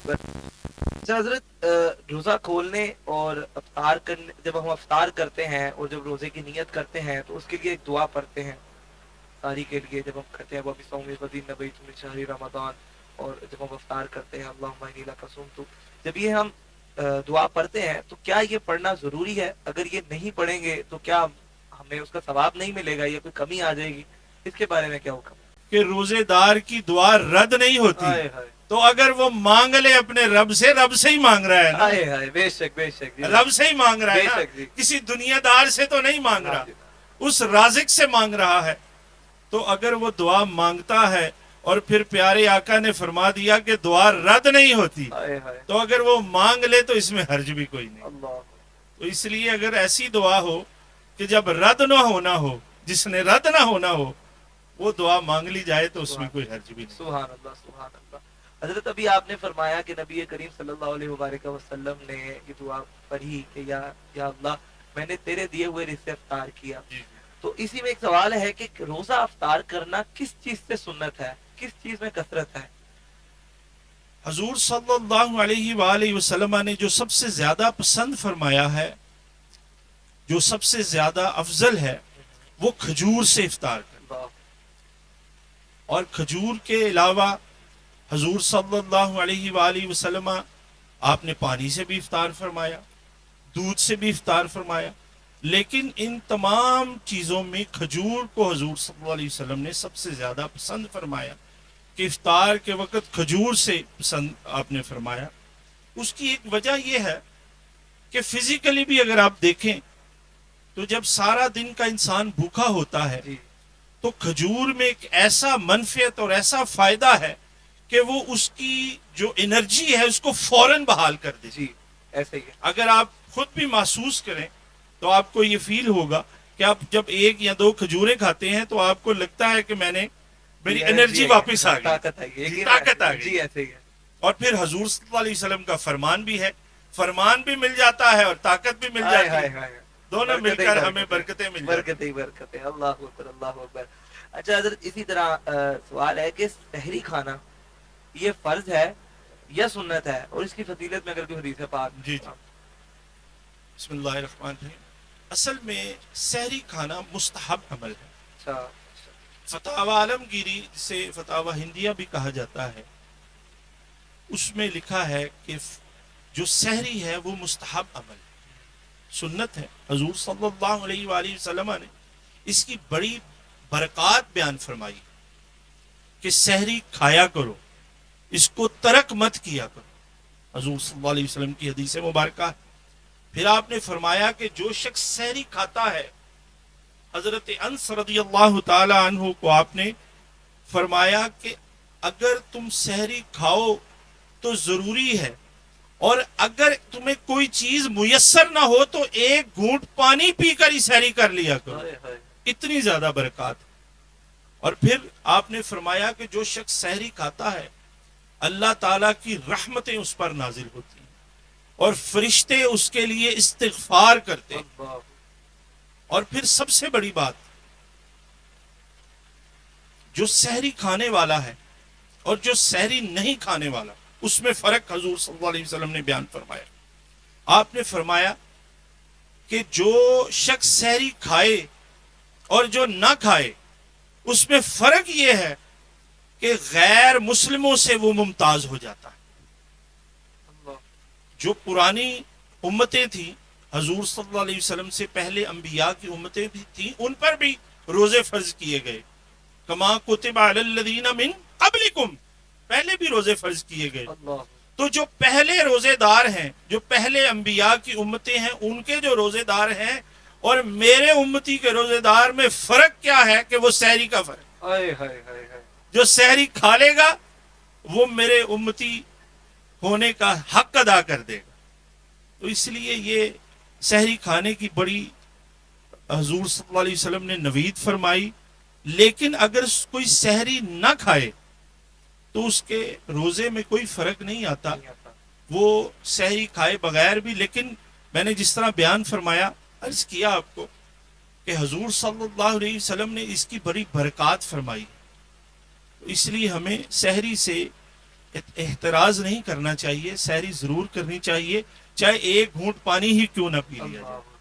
अच्छा हजरत, रोज़ा खोलने और अफ्तार करने, जब हम अफ्तार करते हैं और जब रोज़े की नियत करते हैं तो उसके लिए एक दुआ पढ़ते हैं सारी के लिए। जब हम कहते हैं वबी सौमी वदी नबी तुम शहरी रमदान, और जब हम अफ्तार करते हैं अल्लाहुम्मा इन्नी लका सुम्तु, जब ये हम दुआ पढ़ते हैं तो क्या ये पढ़ना ज़रूरी है? अगर ये नहीं पढ़ेंगे तो क्या हमें उसका सवाब नहीं मिलेगा या कोई कमी आ जाएगी? इसके बारे में क्या हुक्म? कि रोजेदार की दुआ रद्द नहीं होती, हाय हाय तो अगर वो मांग ले अपने रब से ही मांग रहा है ना, हाय हाय, बेशक बेशक जी, रब से ही मांग रहा है ना, बेशक जी। किसी दुनियादार से तो नहीं मांग हाँ रहा, जी, उस राजिक से मांग रहा है। तो अगर वो दुआ मांगता है और फिर प्यारे आका ने फरमा दिया कि दुआ रद्द नहीं होती, हाय हाय, तो अगर वो मांग ले तो इसमें हर्ज भी कोई नहीं। अल्लाह, तो इसलिए अगर ऐसी दुआ हो कि जब रद्द ना होना हो, जिसने रद्द ना होना हो, वो दुआ मांग ली जाए तो उसमें कोई हर्ज भी नहीं। सुभान अल्लाह, सुभान अल्लाह। हजरत अभी आपने फरमाया कि नबी करीम सल्लल्लाहु अलैहि वसल्लम ने ये दुआ पढ़ी कि या अल्लाह, मैंने तेरे दिए हुए रिज़्क़ से अफ्तार किया। तो इसी में एक सवाल है कि रोजा अफ्तार करना किस चीज से सुन्नत है, किस चीज में कसरत है? हजूर सल्लल्लाहु अलैहि वसल्लम ने जो सबसे ज्यादा पसंद फरमाया है, जो सबसे ज्यादा अफजल है, वो खजूर से इफ्तार करना। वाह, और खजूर के अलावा हजूर सल्लल्लाहु अलैहि वसल्लम आपने पानी से भी इफ्तार फरमाया, दूध से भी इफ्तार फरमाया, लेकिन इन तमाम चीज़ों में खजूर को हजूर सल्लल्लाहु अलैहि वसल्लम ने सबसे ज़्यादा पसंद फरमाया कि इफ्तार के वक़्त खजूर से पसंद आपने फरमाया। उसकी एक वजह यह है कि फिज़िकली भी अगर आप देखें तो जब सारा दिन का इंसान भूखा होता है जी तो खजूर में एक ऐसा मनफियत और ऐसा फ़ायदा है कि वो उसकी जो एनर्जी है उसको फौरन बहाल कर दे। जी, ऐसे ही है। अगर आप खुद भी महसूस करें तो आपको ये फील होगा कि आप जब एक या दो खजूरें खाते हैं तो आपको लगता है कि मेरी एनर्जी वापस आ गई, ताकत आ गई, जी, ताकत आ जी, गई। ऐसे ही है। और फिर हजूर सल्लल्लाहु अलैहि वसल्लम का फरमान भी है, फरमान भी मिल जाता है और ताकत भी मिल हाय जाती हाय है, हाय, दोनों बरकतें ही मिलकर हमें बरकतें, बरकतें मिल जाती बरकतें ही बरकतें, अल्लाह अकबर, अल्लाह अकबर। अच्छा हजरत, इसी तरह सवाल है कि सहरी खाना ये फर्ज है या सुन्नत है, और इसकी फजीलत में अगर कोई हदीस है पाक? जी जी, बिस्मिल्लाहिर्रहमानिर्रहीम। असल में सहरी खाना मुस्तहब अमल है। अच्छा, फतावा आलमगीरी, जिसे फतावा हिंदिया भी कहा जाता है, उसमें लिखा है कि जो सहरी है वो मुस्तहब अमल है, सुन्नत है। हजूर सल्लल्लाहु अलैहि वसल्लम ने इसकी बड़ी बरक़ात बयान फरमाई कि सहरी खाया करो, इसको तरक मत किया करो। हजूर सल्लल्लाहु अलैहि वसल्लम की हदीस मुबारक है। फिर आपने फरमाया कि जो शख्स सहरी खाता है, हजरत अनस रदियल्लाहु ताला अन्हु को आपने फरमाया कि अगर तुम सहरी खाओ तो जरूरी है, और अगर तुम्हें कोई चीज मुयस्सर ना हो तो एक घूंट पानी पीकर ही सहरी कर लिया करो, हाय हाय, इतनी ज्यादा बरकत। और फिर आपने फरमाया कि जो शख्स सहरी खाता है अल्लाह ताला की रहमतें उस पर नाजिल होती हैं और फरिश्ते उसके लिए इस्तिगफार करते हैं। अल्लाह, और फिर सबसे बड़ी बात, जो सहरी खाने वाला है और जो सहरी नहीं खाने वाला, उसमें फर्क हजूर सल्लल्लाहु अलैहि वसल्लम ने बयान फरमाया। आपने फरमाया कि जो शख्स सहरी खाए और जो ना खाए, उसमें फर्क यह है कि गैर मुस्लिमों से वो मुमताज हो जाता है। अल्लाह, जो पुरानी उम्मतें थी, हजूर सल्लल्लाहु अलैहि वसल्लम से पहले अंबिया की उम्मतें भी थी, उन पर भी रोजे फर्ज किए गए। कमा कुतिबा अलल्लज़ीना मिन क़ब्लिकुम, पहले भी रोजे फर्ज किए गए। अल्लाह, तो जो पहले रोजेदार हैं, जो पहले अंबिया की उम्मतें हैं, उनके जो रोजेदार हैं और मेरे उम्मती के रोजेदार में फर्क क्या है कि वो सहरी का फर्क। हाय हाय हाय हाय, जो सहरी खा लेगा वो मेरे उम्मती होने का हक अदा कर देगा। तो इसलिए ये सहरी खाने की बड़ी हजूर सल्लल्लाहु अलैहि वसल्लम ने नवीद फरमाई। लेकिन अगर कोई सहरी ना खाए तो उसके रोजे में कोई फर्क नहीं आता, नहीं आता। वो सहरी खाए बगैर भी। लेकिन मैंने जिस तरह बयान फरमाया, अर्ज किया आपको कि हजूर सल्लल्लाहु अलैहि वसल्लम ने इसकी बड़ी बरकत फरमाई, तो इसलिए हमें सहरी से احتراز نہیں کرنا چاہیے، سحری ضرور کرنی چاہیے، چاہے ایک گھونٹ پانی ہی کیوں نہ پی لیا جائے۔